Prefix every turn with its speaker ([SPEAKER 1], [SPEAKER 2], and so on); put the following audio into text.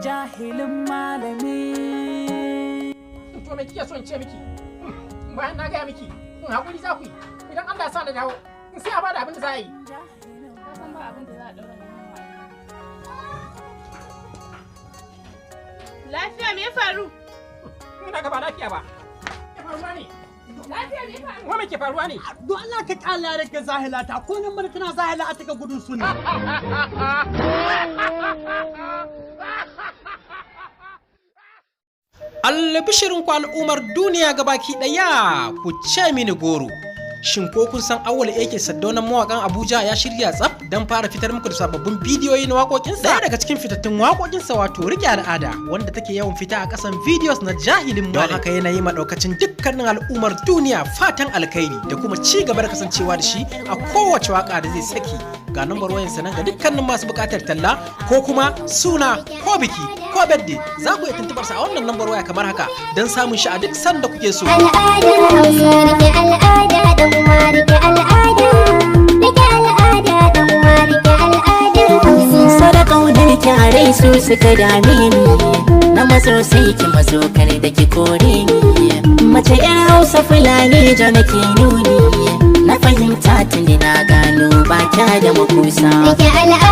[SPEAKER 1] jahilin malami.
[SPEAKER 2] To me kike so in ce miki? Bayan na gaya miki, hakuri za ku yi. Idan Allah ya sa na dawo, sai a bada abin da za a yi.
[SPEAKER 3] Ka san ba abin da za a daura nan wani. Lafiya me ya faru?
[SPEAKER 2] Ina ga ba lafiya ba. Me faruwa ne?
[SPEAKER 3] Lafiya me ya faru?
[SPEAKER 2] Wa me ke faruwa ne?
[SPEAKER 4] Don Allah ka kalla rage zahilata ko nan mana tana zahila a taka gudun su ne.
[SPEAKER 5] Albishirin ku al'ummar duniya gabaki daya ku ce mini goro. Shin ko kun san Awwal AK Saddaunan mawakan Abuja ya shirya tsaf don fara fitar muku da sababbin bidiyoyi na waƙoƙinsa? Daya daga cikin fitattun waƙoƙinsa wato Rike Al'ada wanda take yawan fita a ƙasan videos na jahilin malam. Don haka yana yi maɗaukacin dukkanin al'ummar duniya fatan alkhairi da kuma ci gaba da kasancewa da shi a kowace waƙa da zai saki. Ga nambar wayansa nan ga dukkanin masu buƙatar talla ko kuma suna ko biki ko birthday za ku iya tuntubar sa a wannan lambar waya kamar haka don samun shi a duk sanda kuke so.
[SPEAKER 6] Al'adar Hausa rike al'ada dan uwa rike al'ada rike al'ada dan uwa rike al'adar Hausa. Sadaka da kyare su suka dame ni na maso sai ki mazo kare da ki kore ni mace yar Hausa Fulani da nake nuni na fahimta tuni na gano ba kya da makusa. Rike al'ada